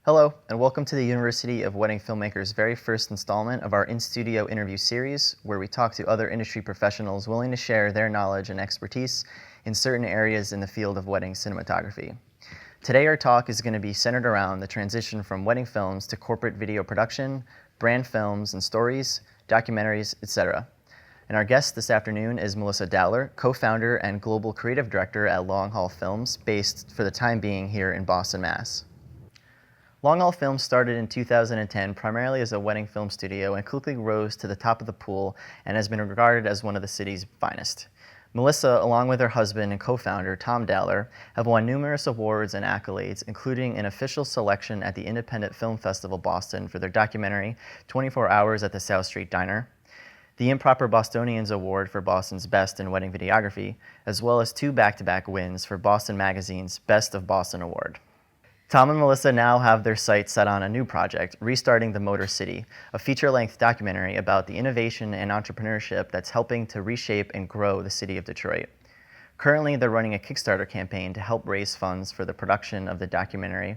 Hello, and welcome to the University of Wedding Filmmakers' very first installment of our in-studio interview series, where we talk to other industry professionals willing to share their knowledge and expertise in certain areas in the field of wedding cinematography. Today our talk is going to be centered around the transition from wedding films to corporate video production, brand films and stories, documentaries, etc. And our guest this afternoon is Melissa Dowler, co-founder and global creative director at Long Haul Films, based for the time being here in Boston, Mass. Long Haul Films started in 2010 primarily as a wedding film studio and quickly rose to the top of the pool and has been regarded as one of the city's finest. Melissa, along with her husband and co-founder, Tom Dowler, have won numerous awards and accolades, including an official selection at the Independent Film Festival Boston for their documentary, 24 Hours at the South Street Diner, the Improper Bostonians Award for Boston's Best in Wedding Videography, as well as 2 back-to-back wins for Boston Magazine's Best of Boston Award. Tom and Melissa now have their sights set on a new project, Restarting the Motor City, a feature-length documentary about the innovation and entrepreneurship that's helping to reshape and grow the city of Detroit. Currently, they're running a Kickstarter campaign to help raise funds for the production of the documentary,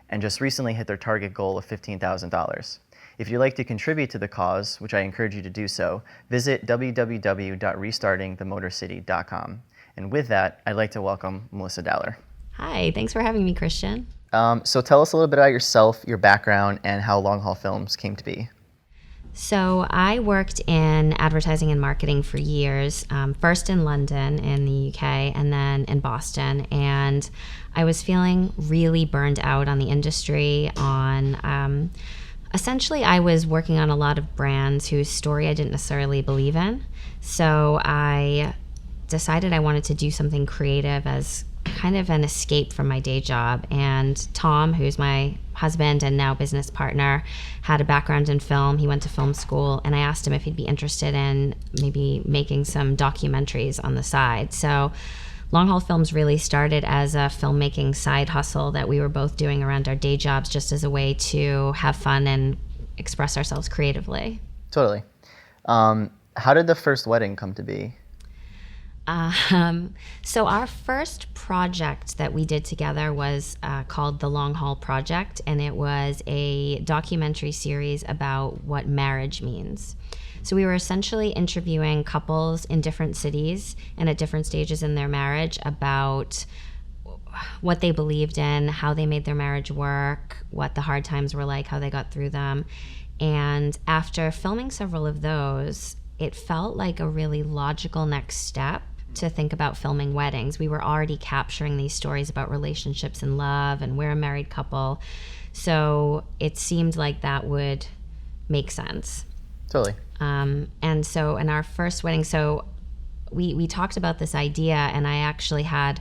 and just recently hit their target goal of $15,000. If you'd like to contribute to the cause, which I encourage you to do so, visit www.restartingthemotorcity.com. And with that, I'd like to welcome Melissa Dowler. Hi, thanks for having me, Christian. So tell us a little bit about yourself, your background, and how Long Haul Films came to be. So I worked in advertising and marketing for years, first in London in the UK and then in Boston. And I was feeling really burned out on the industry. Essentially, I was working on a lot of brands whose story I didn't necessarily believe in. So I decided I wanted to do something creative as kind of an escape from my day job. And Tom, who's my husband and now business partner, had a background in film. He went to film school, and I asked him if he'd be interested in maybe making some documentaries on the side. So Long Haul Films really started as a filmmaking side hustle that we were both doing around our day jobs, just as a way to have fun and express ourselves creatively. Totally. How did the first wedding come to be? So our first project that we did together was called The Long Haul Project, and it was a documentary series about what marriage means. So we were essentially interviewing couples in different cities and at different stages in their marriage about what they believed in, how they made their marriage work, what the hard times were like, how they got through them. And after filming several of those, it felt like a really logical next step to think about filming weddings. We were already capturing these stories about relationships and love, and we're a married couple. So it seemed like that would make sense. Totally. And so in our first wedding, so we talked about this idea, and I actually had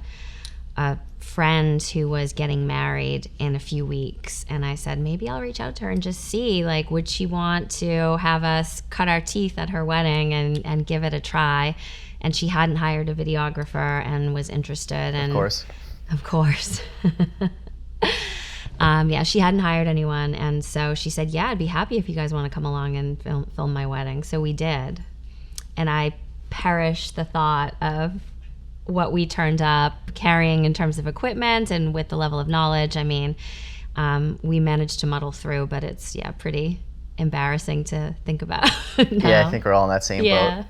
a friend who was getting married in a few weeks, and I said, maybe I'll reach out to her and just see, like, would she want to have us cut our teeth at her wedding and give it a try? And she hadn't hired a videographer and was interested. And Of course. Yeah, she hadn't hired anyone. And so she said, yeah, I'd be happy if you guys want to come along and film my wedding. So we did. And I perished the thought of what we turned up carrying in terms of equipment and with the level of knowledge. I mean, we managed to muddle through, but it's, pretty embarrassing to think about now. Yeah, I think we're all in that same boat.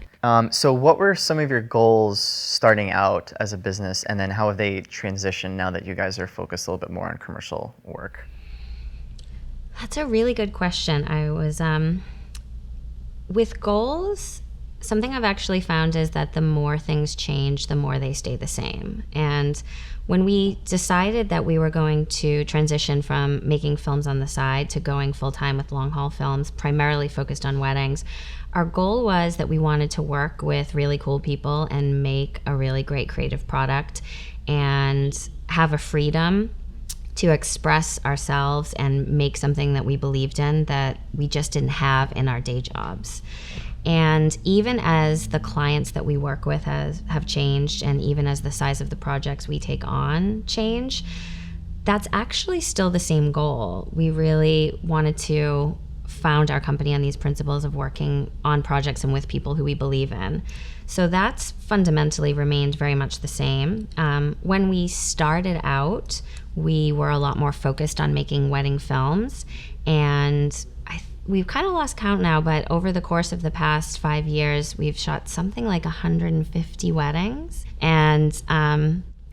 So what were some of your goals starting out as a business, and then how have they transitioned now that you guys are focused a little bit more on commercial work? That's a really good question. I was, with goals, something I've actually found is that the more things change, the more they stay the same. And when we decided that we were going to transition from making films on the side to going full-time with Long Haul Films, primarily focused on weddings, our goal was that we wanted to work with really cool people and make a really great creative product and have a freedom to express ourselves and make something that we believed in that we just didn't have in our day jobs. And even as the clients that we work with have changed, and even as the size of the projects we take on change, that's actually still the same goal. We really wanted to found our company on these principles of working on projects and with people who we believe in. So that's fundamentally remained very much the same. When we started out, we were a lot more focused on making wedding films, and we've kind of lost count now, but over the course of the past 5 years, we've shot something like 150 weddings. And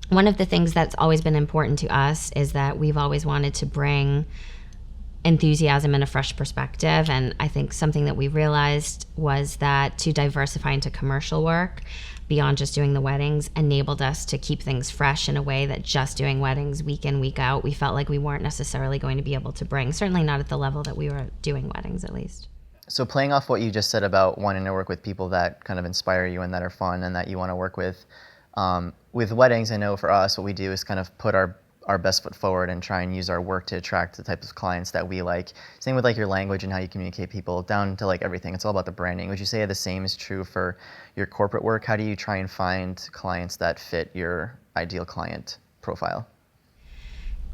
one of the things that's always been important to us is that we've always wanted to bring enthusiasm and a fresh perspective. And I think something that we realized was that to diversify into commercial work beyond just doing the weddings enabled us to keep things fresh in a way that just doing weddings week in, week out, we felt like we weren't necessarily going to be able to bring, certainly not at the level that we were doing weddings, at least. So playing off what you just said about wanting to work with people that kind of inspire you and that are fun and that you want to work with weddings, I know for us what we do is kind of put our best foot forward and try and use our work to attract the types of clients that we like. Same with like your language and how you communicate people, down to like everything. It's all about the branding. Would you say the same is true for your corporate work? How do you try and find clients that fit your ideal client profile?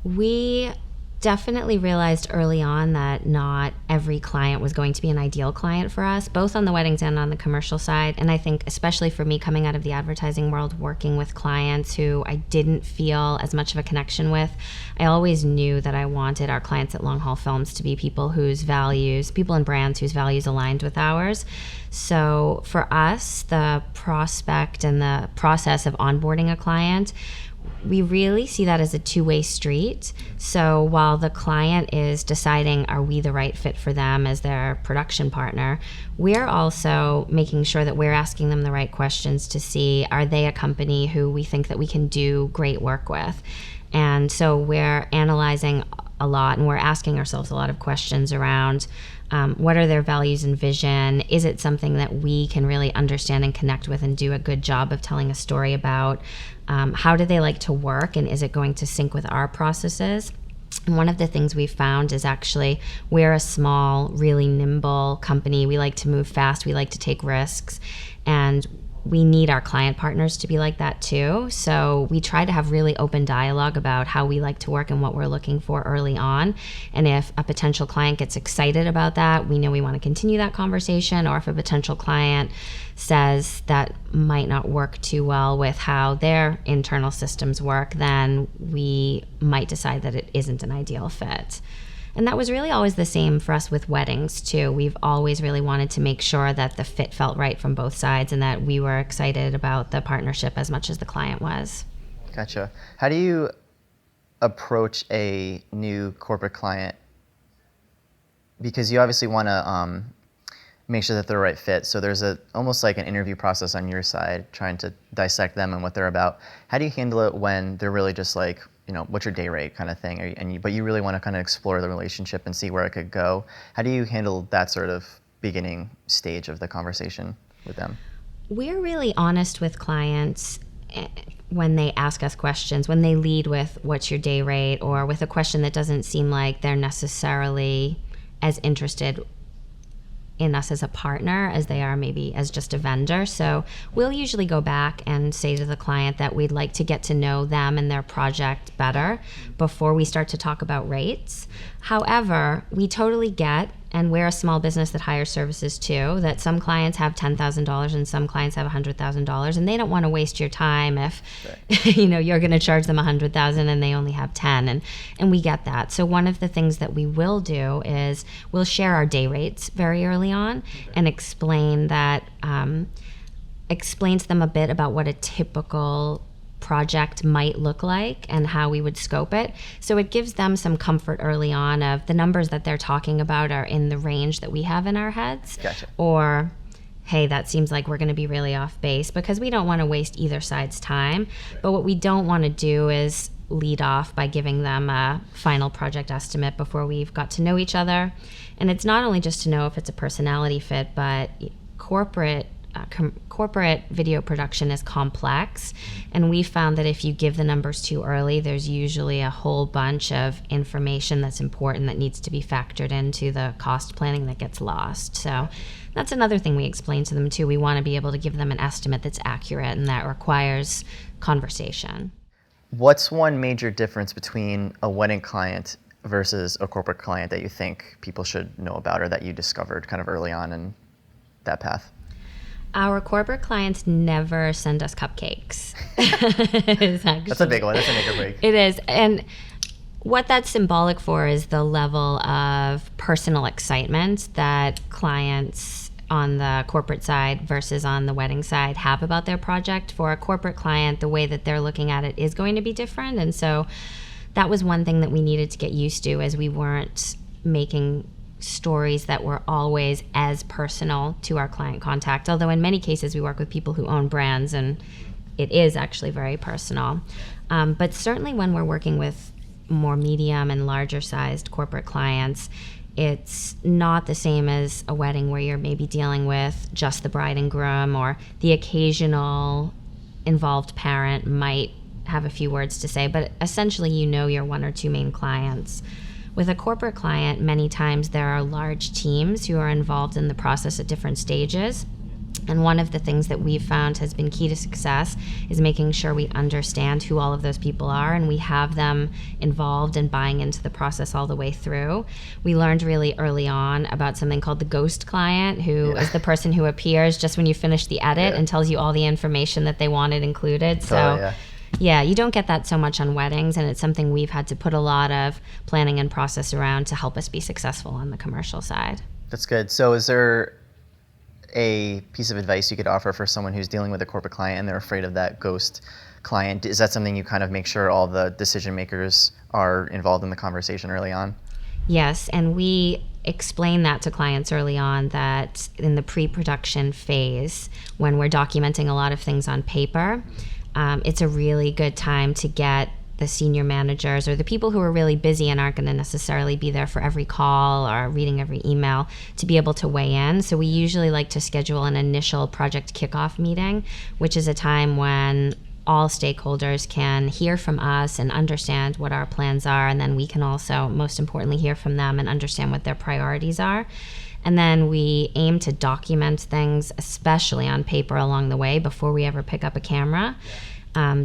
We definitely realized early on that not every client was going to be an ideal client for us, both on the weddings and on the commercial side. And I think especially for me, coming out of the advertising world, working with clients who I didn't feel as much of a connection with, I always knew that I wanted our clients at Long Haul Films to be people and brands whose values aligned with ours. So for us, the prospect and the process of onboarding a client, we really see that as a two-way street. So while the client is deciding, are we the right fit for them as their production partner, we're also making sure that we're asking them the right questions to see, are they a company who we think that we can do great work with? And so we're analyzing a lot, and we're asking ourselves a lot of questions around what are their values and vision? Is it something that we can really understand and connect with and do a good job of telling a story about? How do they like to work, and is it going to sync with our processes? And one of the things we've found is actually we're a small, really nimble company. We like to move fast. We like to take risks. And we need our client partners to be like that too. So we try to have really open dialogue about how we like to work and what we're looking for early on. And if a potential client gets excited about that, we know we want to continue that conversation. Or if a potential client says that might not work too well with how their internal systems work, then we might decide that it isn't an ideal fit. And that was really always the same for us with weddings too. We've always really wanted to make sure that the fit felt right from both sides and that we were excited about the partnership as much as the client was. Gotcha. How do you approach a new corporate client? Because you obviously want to make sure that they're the right fit. So there's almost like an interview process on your side, trying to dissect them and what they're about. How do you handle it when they're really just like, what's your day rate kind of thing, but you really want to kind of explore the relationship and see where it could go? How do you handle that sort of beginning stage of the conversation with them? We're really honest with clients when they ask us questions, when they lead with what's your day rate, or with a question that doesn't seem like they're necessarily as interested in us as a partner as they are maybe as just a vendor. So we'll usually go back and say to the client that we'd like to get to know them and their project better before we start to talk about rates. However, we totally get, and we're a small business that hires services too, that some clients have $10,000 and some clients have $100,000, and they don't want to waste your time if right. You're going to charge them $100,000 and they only have 10, and we get that. So one of the things that we will do is we'll share our day rates very early on and explain to them a bit about what a typical project might look like and how we would scope it. So it gives them some comfort early on of the numbers that they're talking about are in the range that we have in our heads. Gotcha. Or, hey, that seems like we're going to be really off base, because we don't want to waste either side's time. But what we don't want to do is lead off by giving them a final project estimate before we've got to know each other. And it's not only just to know if it's a personality fit, but corporate video production is complex, and we found that if you give the numbers too early, there's usually a whole bunch of information that's important that needs to be factored into the cost planning that gets lost. So that's another thing we explain to them too. We want to be able to give them an estimate that's accurate, and that requires conversation. What's one major difference between a wedding client versus a corporate client that you think people should know about or that you discovered kind of early on in that path? Our corporate clients never send us cupcakes. That's a big one. That's a make or break. It is. And what that's symbolic for is the level of personal excitement that clients on the corporate side versus on the wedding side have about their project. For a corporate client, the way that they're looking at it is going to be different. And so that was one thing that we needed to get used to, as we weren't making stories that were always as personal to our client contact. Although in many cases we work with people who own brands and it is actually very personal. But certainly when we're working with more medium and larger sized corporate clients, it's not the same as a wedding where you're maybe dealing with just the bride and groom, or the occasional involved parent might have a few words to say, but essentially your one or two main clients. With a corporate client, many times there are large teams who are involved in the process at different stages. And one of the things that we've found has been key to success is making sure we understand who all of those people are and we have them involved and buying into the process all the way through. We learned really early on about something called the ghost client, who is the person who appears just when you finish the edit and tells you all the information that they wanted included. Yeah, you don't get that so much on weddings, and it's something we've had to put a lot of planning and process around to help us be successful on the commercial side. That's good. So is there a piece of advice you could offer for someone who's dealing with a corporate client and they're afraid of that ghost client? Is that something you kind of make sure all the decision makers are involved in the conversation early on? Yes, and we explain that to clients early on, that in the pre-production phase, when we're documenting a lot of things on paper, it's a really good time to get the senior managers or the people who are really busy and aren't going to necessarily be there for every call or reading every email to be able to weigh in. So we usually like to schedule an initial project kickoff meeting, which is a time when all stakeholders can hear from us and understand what our plans are, and then we can also, most importantly, hear from them and understand what their priorities are. And then we aim to document things, especially on paper along the way, before we ever pick up a camera,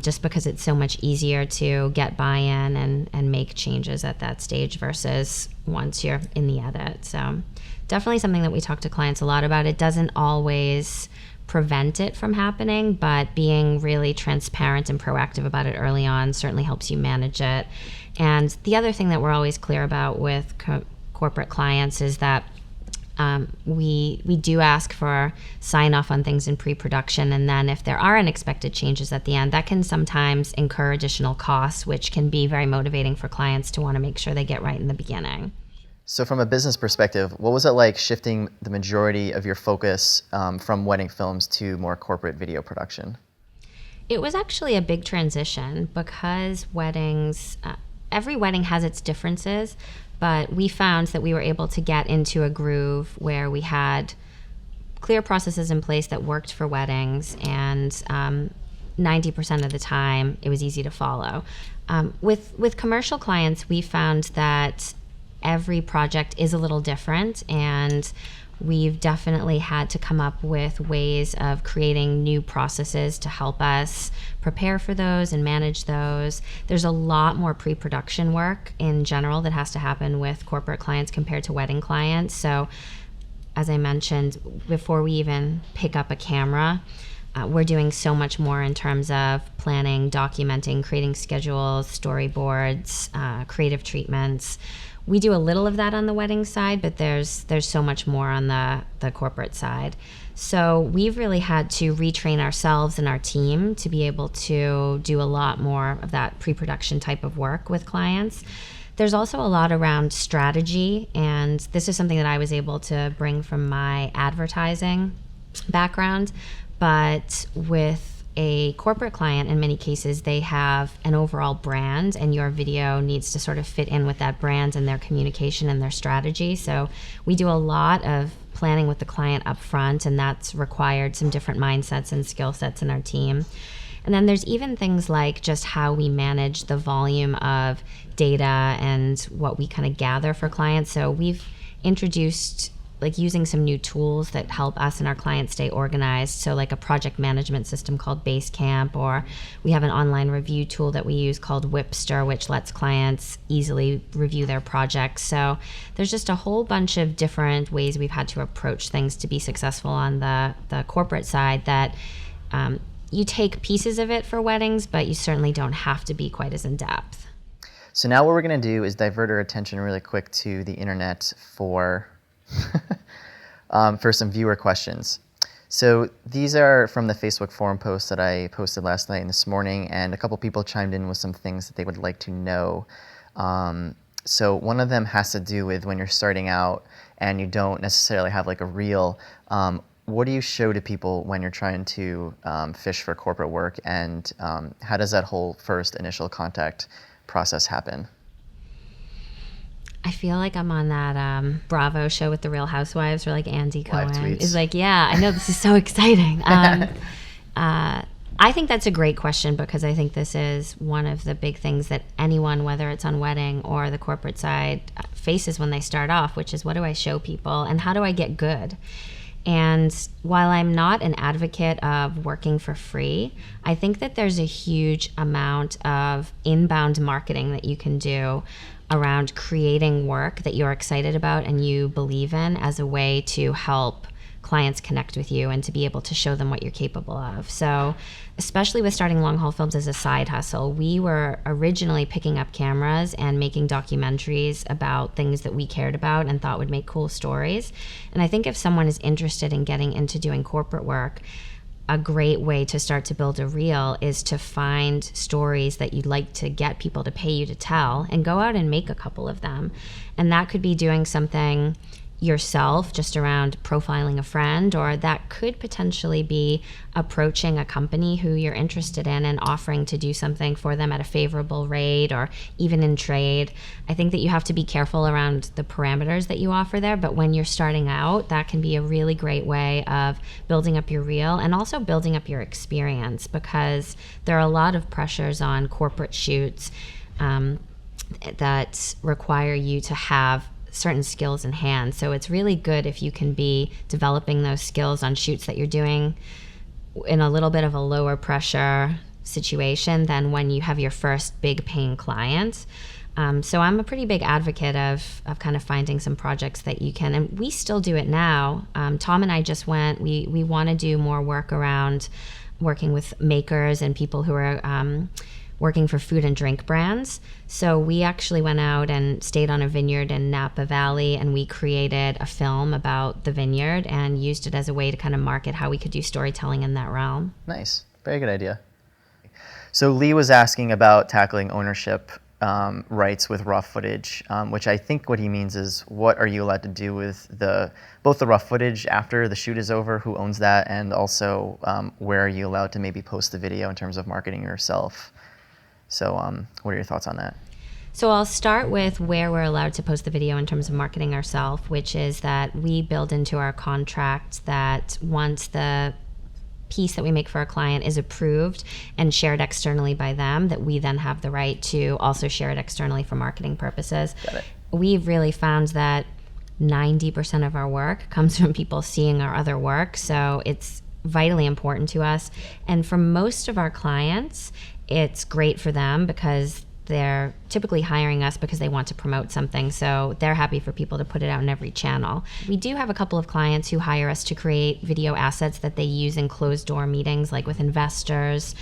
just because it's so much easier to get buy-in and make changes at that stage versus once you're in the edit. So definitely something that we talk to clients a lot about. It doesn't always prevent it from happening, but being really transparent and proactive about it early on certainly helps you manage it. And the other thing that we're always clear about with corporate clients is that we do ask for sign off on things in pre-production, and then if there are unexpected changes at the end, that can sometimes incur additional costs, which can be very motivating for clients to want to make sure they get right in the beginning. So from a business perspective, what was it like shifting the majority of your focus from wedding films to more corporate video production? It was actually a big transition because weddings, every wedding has its differences, but we found that we were able to get into a groove where we had clear processes in place that worked for weddings, and 90% of the time it was easy to follow. With commercial clients, we found that every project is a little different, and we've definitely had to come up with ways of creating new processes to help us prepare for those and manage those. There's a lot more pre-production work in general that has to happen with corporate clients compared to wedding clients. So as I mentioned, before we even pick up a camera, we're doing so much more in terms of planning, documenting, creating schedules, storyboards, creative treatments. We do a little of that on the wedding side, but there's so much more on the corporate side. So we've really had to retrain ourselves and our team to be able to do a lot more of that pre-production type of work with clients. There's also a lot around strategy, and this is something that I was able to bring from my advertising background. But with a corporate client, in many cases, they have an overall brand, and your video needs to sort of fit in with that brand and their communication and their strategy. So we do a lot of planning with the client up front, and that's required some different mindsets and skill sets in our team. And then there's even things like just how we manage the volume of data and what we kind of gather for clients. So we've introduced like using some new tools that help us and our clients stay organized. So like a project management system called Basecamp, or we have an online review tool that we use called Whipster, which lets clients easily review their projects. So there's just a whole bunch of different ways we've had to approach things to be successful on the corporate side that you take pieces of it for weddings, but you certainly don't have to be quite as in depth. So now what we're going to do is divert our attention really quick to the internet for some viewer questions. So these are from the Facebook forum post that I posted last night and this morning, and a couple people chimed in with some things that they would like to know. So one of them has to do with when you're starting out and you don't necessarily have like a reel. What do you show to people when you're trying to fish for corporate work, and how does that whole first initial contact process happen? I feel like I'm on that Bravo show with the Real Housewives, where like Andy Cohen is like, yeah, I know, this is so exciting. I think that's a great question, because I think this is one of the big things that anyone, whether it's on wedding or the corporate side, faces when they start off, which is, what do I show people and how do I get good? And while I'm not an advocate of working for free, I think that there's a huge amount of inbound marketing that you can do around creating work that you're excited about and you believe in, as a way to help clients connect with you and to be able to show them what you're capable of. So especially with starting long haul films as a side hustle, we were originally picking up cameras and making documentaries about things that we cared about and thought would make cool stories. And I think if someone is interested in getting into doing corporate work, a great way to start to build a reel is to find stories that you'd like to get people to pay you to tell, and go out and make a couple of them. And that could be doing something yourself, just around profiling a friend, or that could potentially be approaching a company who you're interested in and offering to do something for them at a favorable rate, or even in trade. I think that you have to be careful around the parameters that you offer there, but when you're starting out, that can be a really great way of building up your reel and also building up your experience, because there are a lot of pressures on corporate shoots that require you to have certain skills in hand. So it's really good if you can be developing those skills on shoots that you're doing in a little bit of a lower pressure situation than when you have your first big paying client. So I'm a pretty big advocate of kind of finding some projects that you can, and we still do it now. Tom and I just went, we want to do more work around working with makers and people who are working for food and drink brands. So we actually went out and stayed on a vineyard in Napa Valley, and we created a film about the vineyard and used it as a way to kind of market how we could do storytelling in that realm. Nice. Very good idea. So Lee was asking about tackling ownership rights with raw footage, which I think what he means is, what are you allowed to do with both the raw footage after the shoot is over, who owns that, and also where are you allowed to maybe post the video in terms of marketing yourself? So what are your thoughts on that? So I'll start with where we're allowed to post the video in terms of marketing ourselves, which is that we build into our contract that once the piece that we make for our client is approved and shared externally by them, that we then have the right to also share it externally for marketing purposes. Got it. We've really found that 90% of our work comes from people seeing our other work, so it's vitally important to us. And for most of our clients, it's great for them because they're typically hiring us because they want to promote something, so they're happy for people to put it out in every channel. We do have a couple of clients who hire us to create video assets that they use in closed door meetings, like with investors.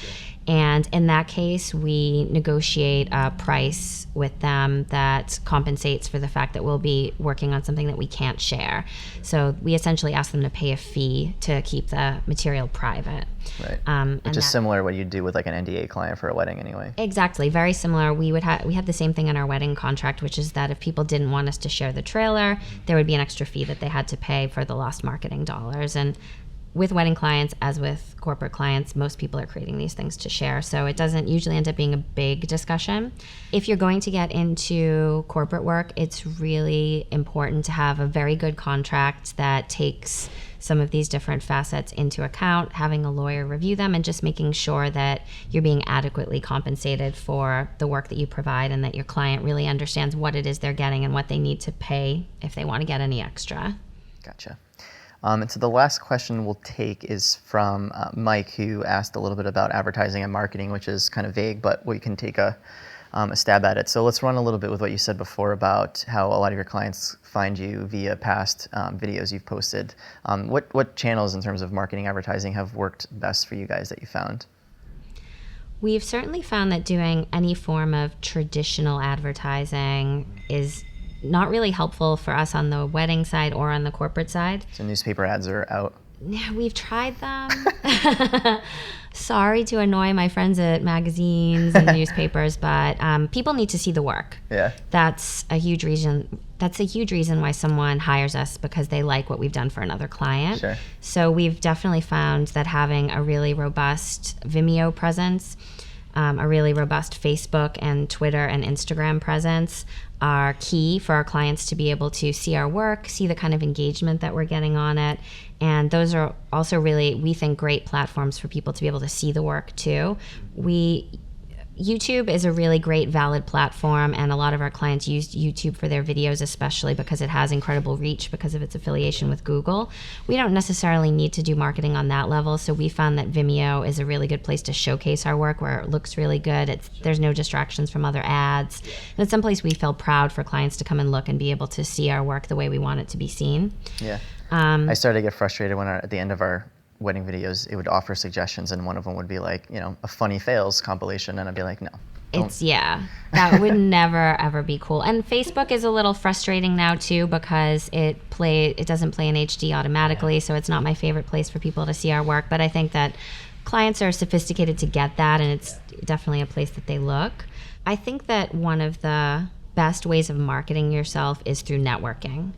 And in that case, we negotiate a price with them that compensates for the fact that we'll be working on something that we can't share. So we essentially ask them to pay a fee to keep the material private. Right. Which is similar to what you do with like an NDA client for a wedding anyway. Exactly. Very similar. We had the same thing in our wedding contract, which is that if people didn't want us to share the trailer, there would be an extra fee that they had to pay for the lost marketing dollars. And with wedding clients, as with corporate clients, most people are creating these things to share, so it doesn't usually end up being a big discussion. If you're going to get into corporate work, it's really important to have a very good contract that takes some of these different facets into account, having a lawyer review them, and just making sure that you're being adequately compensated for the work that you provide, and that your client really understands what it is they're getting and what they need to pay if they want to get any extra. Gotcha. And so the last question we'll take is from Mike, who asked a little bit about advertising and marketing, which is kind of vague, but we can take a stab at it. So let's run a little bit with what you said before about how a lot of your clients find you via past videos you've posted. What channels in terms of marketing advertising have worked best for you guys that you found? We've certainly found that doing any form of traditional advertising is not really helpful for us on the wedding side or on the corporate side. So newspaper ads are out. Yeah, we've tried them. Sorry to annoy my friends at magazines and newspapers, but people need to see the work. Yeah. That's a huge reason. That's a huge reason why someone hires us, because they like what we've done for another client. Sure. So we've definitely found that having a really robust Vimeo presence, a really robust Facebook and Twitter and Instagram presence are key for our clients to be able to see our work, see the kind of engagement that we're getting on it. And those are also really, we think, great platforms for people to be able to see the work too. YouTube is a really great, valid platform, and a lot of our clients use YouTube for their videos, especially because it has incredible reach because of its affiliation with Google. We don't necessarily need to do marketing on that level, so we found that Vimeo is a really good place to showcase our work, where it looks really good. There's no distractions from other ads. And it's someplace we feel proud for clients to come and look and be able to see our work the way we want it to be seen. Yeah. I started to get frustrated when at the end of our wedding videos, it would offer suggestions, and one of them would be like, a funny fails compilation, and I'd be like, no. That would never ever be cool. And Facebook is a little frustrating now too, because it doesn't play in HD automatically, so it's not my favorite place for people to see our work. But I think that clients are sophisticated to get that, and it's definitely a place that they look. I think that one of the best ways of marketing yourself is through networking.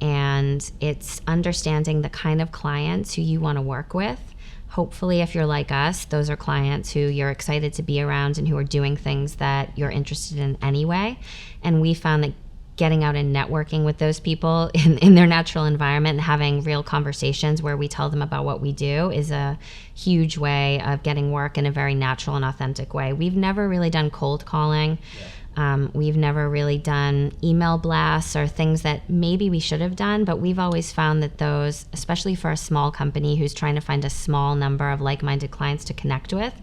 And it's understanding the kind of clients who you want to work with. Hopefully, if you're like us, those are clients who you're excited to be around and who are doing things that you're interested in anyway. And we found that getting out and networking with those people in their natural environment and having real conversations where we tell them about what we do is a huge way of getting work in a very natural and authentic way. We've never really done cold calling. We've never really done email blasts or things that maybe we should have done, but we've always found that those, especially for a small company who's trying to find a small number of like-minded clients to connect with,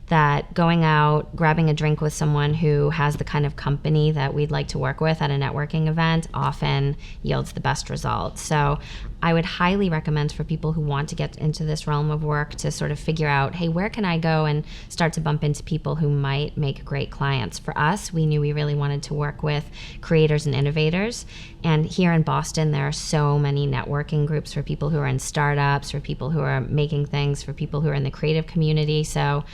that going out, grabbing a drink with someone who has the kind of company that we'd like to work with at a networking event often yields the best results. So I would highly recommend for people who want to get into this realm of work to sort of figure out, hey, where can I go and start to bump into people who might make great clients? For us, we knew we really wanted to work with creators and innovators. And here in Boston, there are so many networking groups for people who are in startups, for people who are making things, for people who are in the creative community. So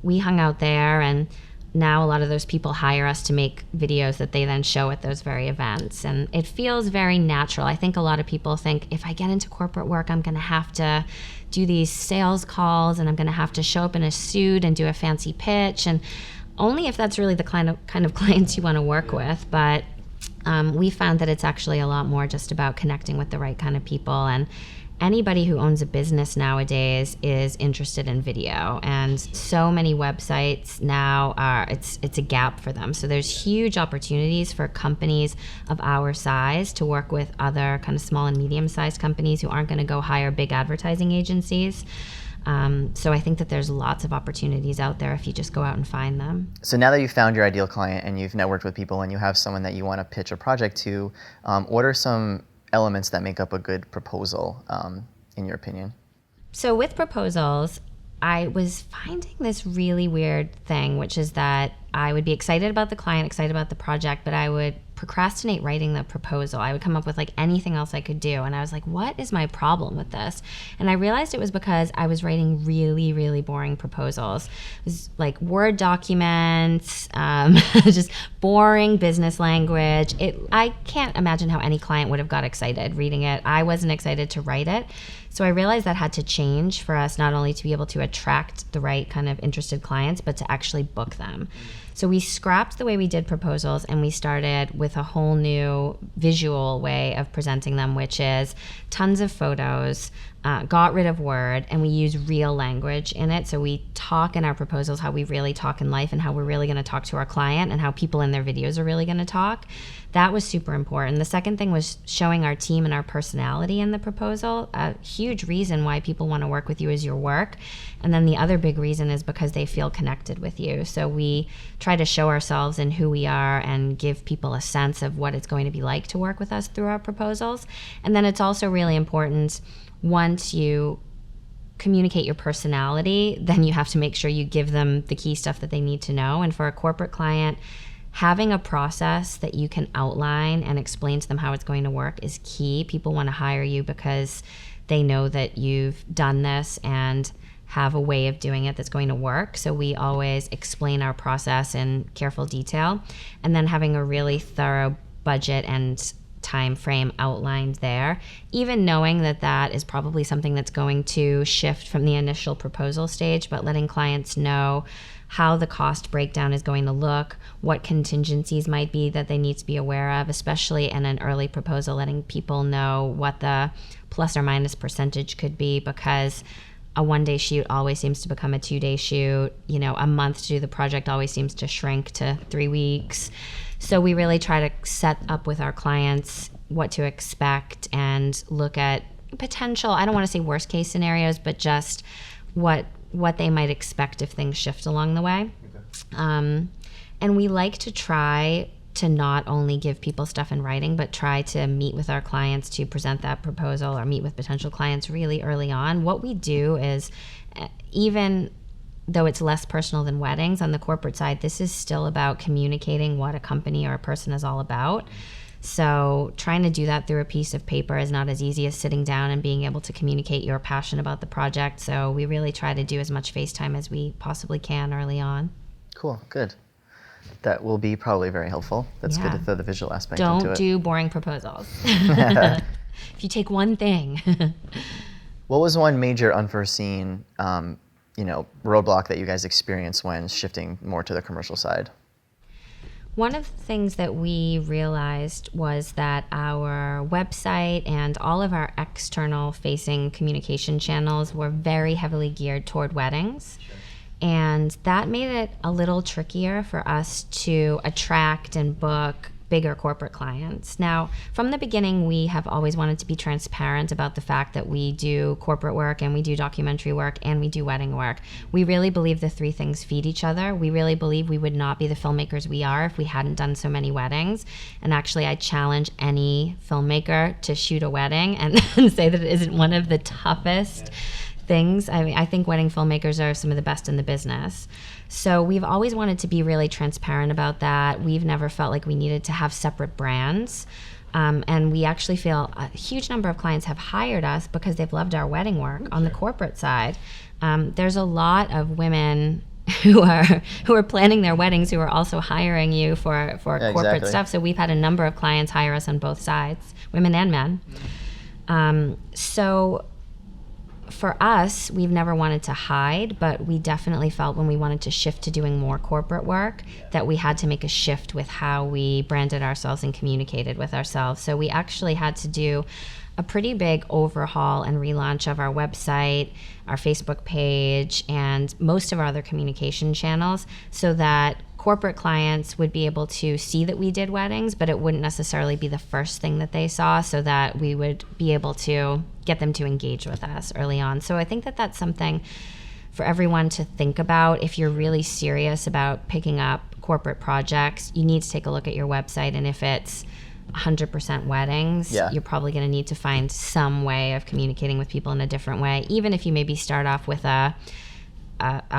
we hung out there, and now a lot of those people hire us to make videos that they then show at those very events. And it feels very natural. I think a lot of people think, if I get into corporate work, I'm going to have to do these sales calls, and I'm going to have to show up in a suit and do a fancy pitch. And only if that's really the kind of clients you want to work with. But we found that it's actually a lot more just about connecting with the right kind of people. And anybody who owns a business nowadays is interested in video, and so many websites now it's a gap for them. So there's huge opportunities for companies of our size to work with other kind of small and medium-sized companies who aren't going to go hire big advertising agencies. So I think that there's lots of opportunities out there if you just go out and find them. So now that you've found your ideal client and you've networked with people and you have someone that you want to pitch a project to, what are some elements that make up a good proposal, in your opinion? So with proposals, I was finding this really weird thing, which is that I would be excited about the client, excited about the project, but I would procrastinate writing the proposal. I would come up with like anything else I could do. And I was like, what is my problem with this? And I realized it was because I was writing really, really boring proposals. It was like Word documents, just boring business language. I can't imagine how any client would have got excited reading it. I wasn't excited to write it. So I realized that had to change for us, not only to be able to attract the right kind of interested clients, but to actually book them. So we scrapped the way we did proposals, and we started with a whole new visual way of presenting them, which is tons of photos, got rid of Word, and we use real language in it. So we talk in our proposals how we really talk in life and how we're really going to talk to our client and how people in their videos are really going to talk. That was super important. The second thing was showing our team and our personality in the proposal. A huge reason why people want to work with you is your work. And then the other big reason is because they feel connected with you. So we try to show ourselves and who we are and give people a sense of what it's going to be like to work with us through our proposals. And then it's also really important, once you communicate your personality, then you have to make sure you give them the key stuff that they need to know. And for a corporate client, having a process that you can outline and explain to them how it's going to work is key. People want to hire you because they know that you've done this and have a way of doing it that's going to work. So we always explain our process in careful detail. And then having a really thorough budget and time frame outlined there, even knowing that that is probably something that's going to shift from the initial proposal stage, but letting clients know how the cost breakdown is going to look, what contingencies might be that they need to be aware of, especially in an early proposal, letting people know what the plus or minus percentage could be, because a one-day shoot always seems to become a two-day shoot. You know, a month to do the project always seems to shrink to 3 weeks. So we really try to set up with our clients what to expect and look at potential, I don't want to say worst case scenarios, but just what they might expect if things shift along the way. Okay. And we like to try to not only give people stuff in writing, but try to meet with our clients to present that proposal or meet with potential clients really early on. What we do is, even though it's less personal than weddings, on the corporate side, this is still about communicating what a company or a person is all about. So trying to do that through a piece of paper is not as easy as sitting down and being able to communicate your passion about the project. So we really try to do as much FaceTime as we possibly can early on. Cool, good. That will be probably very helpful. That's good to throw the visual aspect into it. Don't do boring proposals. If you take one thing. What was one major unforeseen roadblock that you guys experienced when shifting more to the commercial side? One of the things that we realized was that our website and all of our external facing communication channels were very heavily geared toward weddings. Sure. And that made it a little trickier for us to attract and book bigger corporate clients. Now, from the beginning, we have always wanted to be transparent about the fact that we do corporate work and we do documentary work and we do wedding work. We really believe the three things feed each other. We really believe we would not be the filmmakers we are if we hadn't done so many weddings. And actually, I challenge any filmmaker to shoot a wedding and say that it isn't one of the toughest things. I mean, I think wedding filmmakers are some of the best in the business. So we've always wanted to be really transparent about that. We've never felt like we needed to have separate brands. And we actually feel a huge number of clients have hired us because they've loved our wedding work on the corporate side. There's a lot of women who are planning their weddings who are also hiring you for corporate stuff. So we've had a number of clients hire us on both sides, women and men. So for us, we've never wanted to hide, but we definitely felt when we wanted to shift to doing more corporate work that we had to make a shift with how we branded ourselves and communicated with ourselves. So we actually had to do a pretty big overhaul and relaunch of our website, our Facebook page, and most of our other communication channels so that corporate clients would be able to see that we did weddings, but it wouldn't necessarily be the first thing that they saw, so that we would be able to get them to engage with us early on. So I think that that's something for everyone to think about. If you're really serious about picking up corporate projects, you need to take a look at your website, and if it's 100% weddings, you're probably going to need to find some way of communicating with people in a different way, even if you maybe start off with a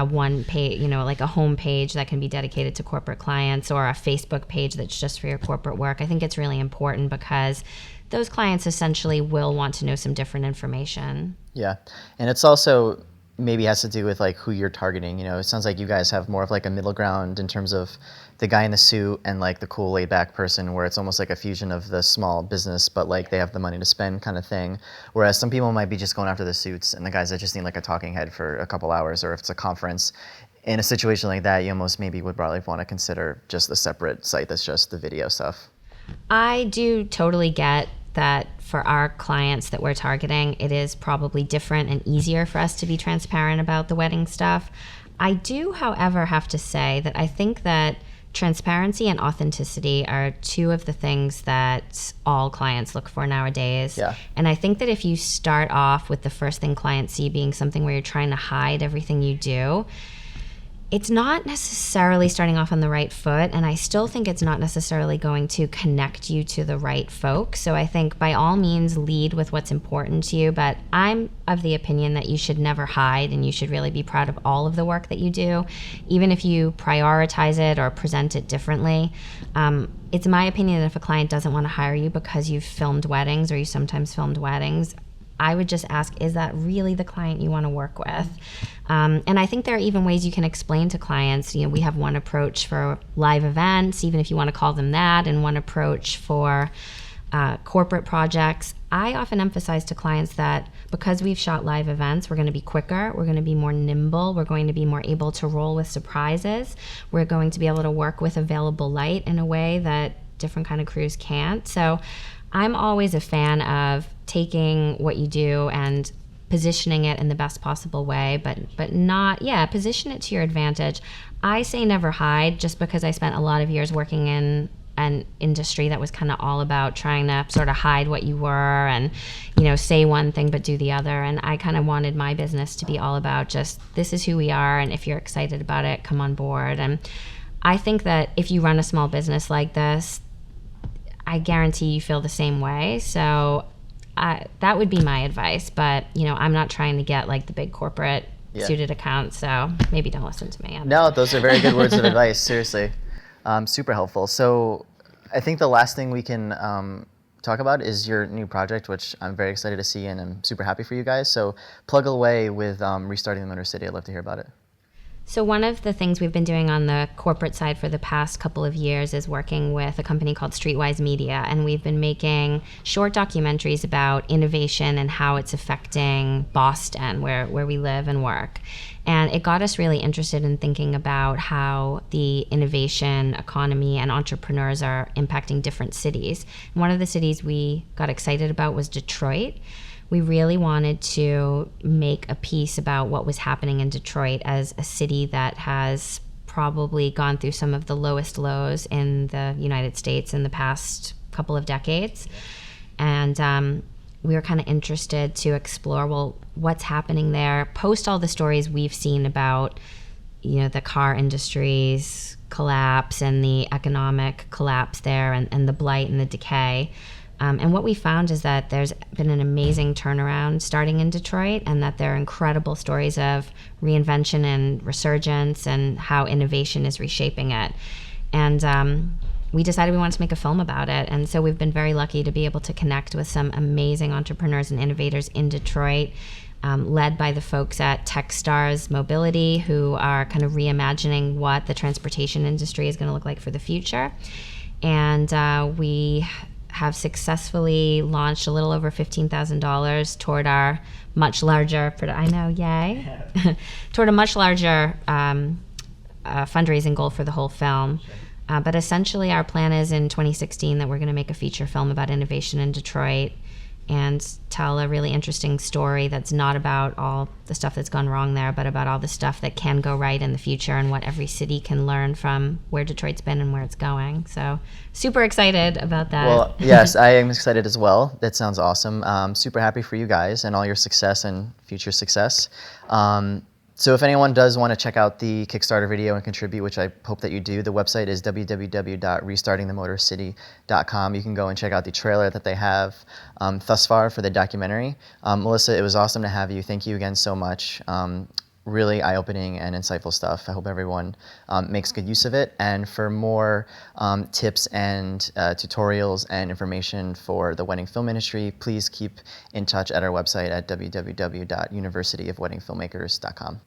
one page, like a home page that can be dedicated to corporate clients, or a Facebook page that's just for your corporate work. I think it's really important because those clients essentially will want to know some different information. Yeah. And it's also maybe has to do with like who you're targeting. It sounds like you guys have more of like a middle ground in terms of the guy in the suit and like the cool laid back person, where it's almost like a fusion of the small business, but like they have the money to spend kind of thing. Whereas some people might be just going after the suits and the guys that just need like a talking head for a couple hours, or if it's a conference. In a situation like that, you almost maybe would probably want to consider just a separate site that's just the video stuff. I do totally get that for our clients that we're targeting, it is probably different and easier for us to be transparent about the wedding stuff. I do, however, have to say that I think that transparency and authenticity are two of the things that all clients look for nowadays. Yeah. And I think that if you start off with the first thing clients see being something where you're trying to hide everything you do, it's not necessarily starting off on the right foot, and I still think it's not necessarily going to connect you to the right folks. So I think by all means lead with what's important to you, but I'm of the opinion that you should never hide and you should really be proud of all of the work that you do, even if you prioritize it or present it differently. It's my opinion that if a client doesn't want to hire you because you've filmed weddings or you sometimes filmed weddings, I would just ask, is that really the client you want to work with? And I think there are even ways you can explain to clients, we have one approach for live events, even if you want to call them that, and one approach for corporate projects. I often emphasize to clients that because we've shot live events, we're going to be quicker, we're going to be more nimble, we're going to be more able to roll with surprises, we're going to be able to work with available light in a way that different kind of crews can't. So I'm always a fan of taking what you do and positioning it in the best possible way, but not, position it to your advantage. I say never hide, just because I spent a lot of years working in an industry that was kind of all about trying to sort of hide what you were and, say one thing but do the other. And I kind of wanted my business to be all about just, this is who we are, and if you're excited about it, come on board. And I think that if you run a small business like this, I guarantee you feel the same way. So that would be my advice. But, I'm not trying to get like the big corporate suited account. So maybe don't listen to me. No, those are very good words of advice. Seriously. Super helpful. So I think the last thing we can talk about is your new project, which I'm very excited to see, and I'm super happy for you guys. So plug away with Restarting the Motor City. I'd love to hear about it. So one of the things we've been doing on the corporate side for the past couple of years is working with a company called Streetwise Media, and we've been making short documentaries about innovation and how it's affecting Boston, where we live and work. And it got us really interested in thinking about how the innovation economy and entrepreneurs are impacting different cities. And one of the cities we got excited about was Detroit. We really wanted to make a piece about what was happening in Detroit as a city that has probably gone through some of the lowest lows in the United States in the past couple of decades. And we were kind of interested to explore, what's happening there, post all the stories we've seen about, the car industry's collapse and the economic collapse there and the blight and the decay. And what we found is that there's been an amazing turnaround starting in Detroit, and that there are incredible stories of reinvention and resurgence and how innovation is reshaping it. And we decided we wanted to make a film about it. And so we've been very lucky to be able to connect with some amazing entrepreneurs and innovators in Detroit, led by the folks at Techstars Mobility, who are kind of reimagining what the transportation industry is going to look like for the future. And we have successfully launched a little over $15,000 toward our much larger, toward a much larger fundraising goal for the whole film. Sure. But essentially our plan is in 2016 that we're going to make a feature film about innovation in Detroit and tell a really interesting story that's not about all the stuff that's gone wrong there, but about all the stuff that can go right in the future and what every city can learn from where Detroit's been and where it's going. So super excited about that. Well, yes, I am excited as well. That sounds awesome. Super happy for you guys and all your success and future success. So if anyone does want to check out the Kickstarter video and contribute, which I hope that you do, the website is www.restartingthemotorcity.com. You can go and check out the trailer that they have thus far for the documentary. Melissa, it was awesome to have you. Thank you again so much. Really eye-opening and insightful stuff. I hope everyone makes good use of it. And for more tips and tutorials and information for the wedding film industry, please keep in touch at our website at www.universityofweddingfilmmakers.com.